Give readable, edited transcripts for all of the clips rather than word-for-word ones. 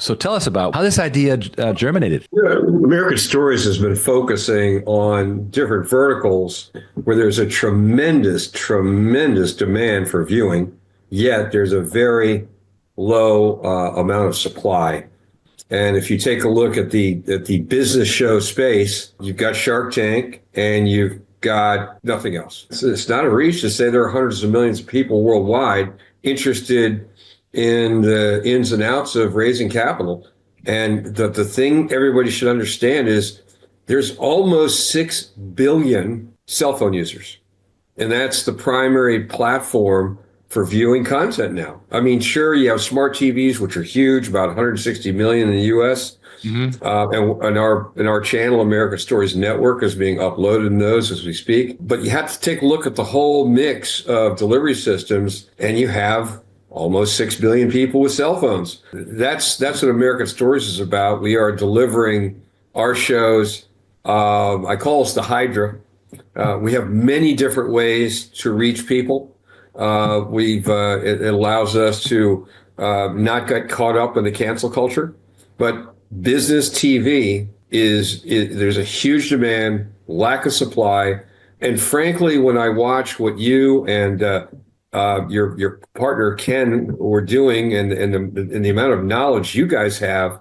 So tell us about how this idea germinated. Yeah, American Stories has been focusing on different verticals where there's a tremendous demand for viewing, yet there's a very low amount of supply. And if you take a look at the business show space, you've got Shark Tank and you've got nothing else. It's not a reach to say there are hundreds of millions of people worldwide interested in the ins and outs of raising capital. And the thing everybody should understand is there's almost 6 billion cell phone users. And that's the primary platform for viewing content now. I mean, sure, you have smart TVs, which are huge, about 160 million in the US. And our channel, American Stories Network, is being uploaded in those as we speak. But you have to take a look at the whole mix of delivery systems, and you have almost 6 billion people with cell phones. That's what American Stories is about. We are delivering our shows. I call us the Hydra. We have many different ways to reach people. It allows us to not get caught up in the cancel culture, but business TV there's a huge demand, lack of supply, and frankly, when I watch what you and your partner Ken were doing, and the amount of knowledge you guys have,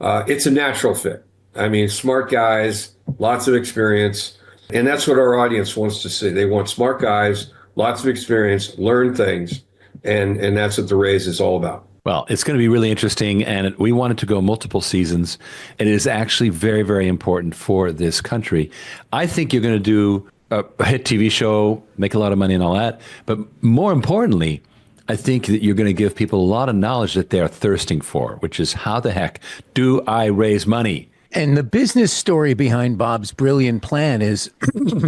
it's a natural fit. I mean, smart guys, lots of experience, and that's what our audience wants to see. They want smart guys, lots of experience, learn things, and that's what the Raise is all about. Well, it's going to be really interesting, and we wanted to go multiple seasons. It is actually very, very important for this country. I think you're going to do a hit TV show, make a lot of money and all that. But more importantly, I think that you're going to give people a lot of knowledge that they're thirsting for, which is how the heck do I raise money? And the business story behind Bob's brilliant plan is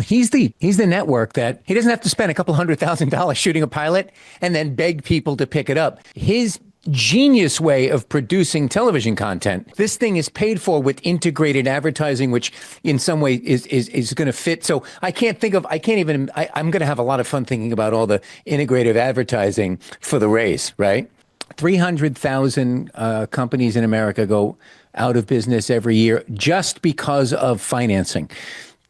he's the network that he doesn't have to spend a couple $100,000 shooting a pilot and then beg people to pick it up. His genius way of producing television content. This thing is paid for with integrated advertising, which in some way is going to fit. So I'm going to have a lot of fun thinking about all the integrative advertising for the Raise, right? 300,000 companies in America go out of business every year just because of financing.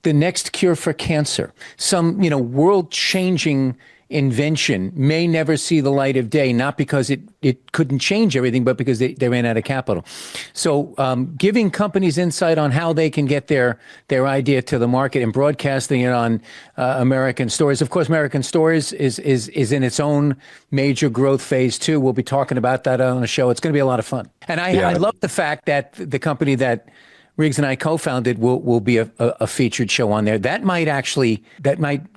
The next cure for cancer, some, world-changing invention may never see the light of day, not because it couldn't change everything, but because they ran out of capital. So giving companies insight on how they can get their idea to the market and broadcasting it on American Stories. Of course, American Stories is in its own major growth phase too. We'll be talking about that on the show. It's going to be a lot of fun. And I love the fact that the company that Riggs and I co-founded will be a featured show on there. That might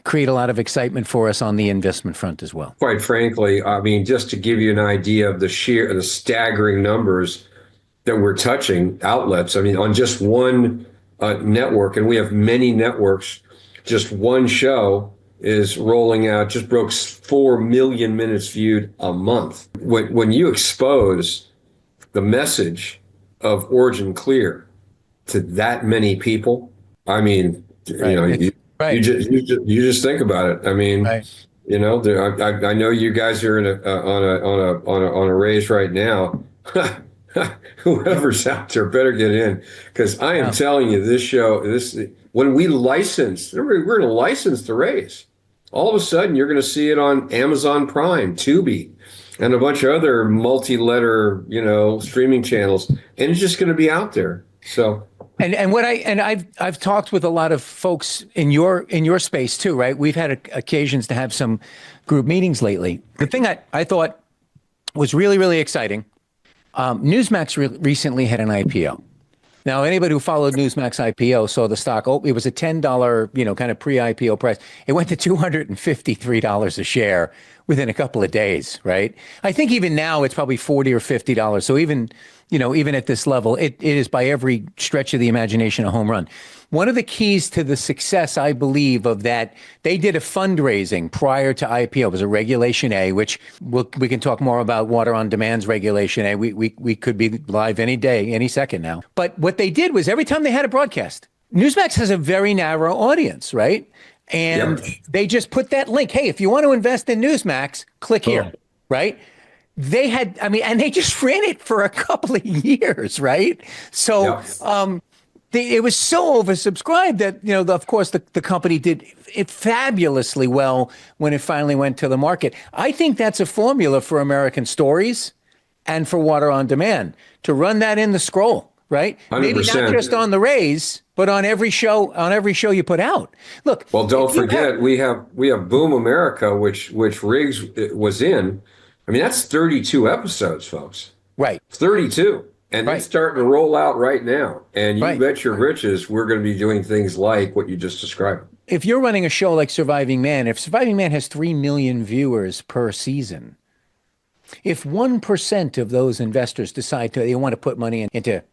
create a lot of excitement for us on the investment front as well. Quite frankly, I mean, just to give you an idea of the staggering numbers that we're touching outlets. I mean, on just one network, and we have many networks, just one show is rolling out, just broke 4 million minutes viewed a month. When you expose the message of Origin Clear to that many people, I mean, you just think about it. I mean, right. I know you guys are on a raise right now. Whoever's out there better get in, because I am telling you, this show, when we license, we're going to license the Raise. All of a sudden, you're going to see it on Amazon Prime, Tubi, and a bunch of other multi-letter, streaming channels, and it's just going to be out there. So. I've talked with a lot of folks in your space too, right? We've had occasions to have some group meetings lately. The thing I thought was really, really exciting. Newsmax recently had an IPO. Now, anybody who followed Newsmax IPO saw the stock. It was a $10, kind of pre-IPO price. It went to $253 a share within a couple of days, right? I think even now it's probably $40 or $50. So even at this level, it is by every stretch of the imagination a home run. One of the keys to the success, I believe, of that, they did a fundraising prior to IPO. It was a Regulation A, which we can talk more about Water on Demand's Regulation A. We could be live any day, any second now. But what they did was every time they had a broadcast, Newsmax has a very narrow audience, right? And they just put that link. Hey, if you want to invest in Newsmax, click here, right? they had, I mean, and they just ran it for a couple of years, right? So, Yeah. it was so oversubscribed that, of course, the company did it fabulously well when it finally went to the market. I think that's a formula for American stories and for water on demand, to run that in the scroll, right? Maybe not 100%. just on the Rays, but on every show you put out. Look, Well, don't if you forget we have Boom America, which Riggs was in. I mean, that's 32 episodes, folks. right, 32. And it's right, starting to roll out right now. And you right. bet your riches we're going to be doing things like what you just described. If you're running a show like Surviving Man, if Surviving Man has 3 million viewers per season, if 1% of those investors decide they want to put money into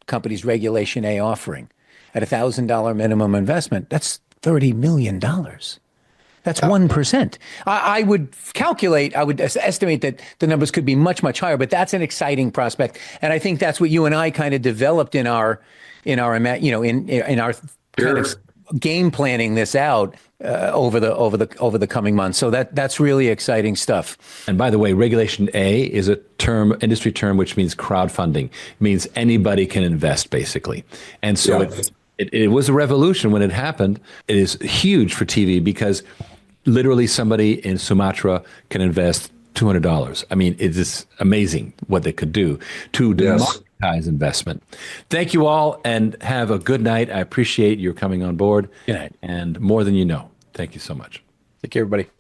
company's Regulation A offering at $1,000 minimum investment, that's $30 million. That's 1%. I would estimate that the numbers could be much, much higher, but that's an exciting prospect. And I think that's what you and I kind of developed in our kind of game planning this out over the coming months. So that's really exciting stuff. And by the way, Regulation A is a industry term, which means crowdfunding. It means anybody can invest, basically. And so it was a revolution when it happened. It is huge for TV because literally somebody in Sumatra can invest $200. I mean, it is amazing what they could do to democratize investment. Thank you all and have a good night. I appreciate your coming on board. Good night. And more than you know. Thank you so much. Take care, everybody.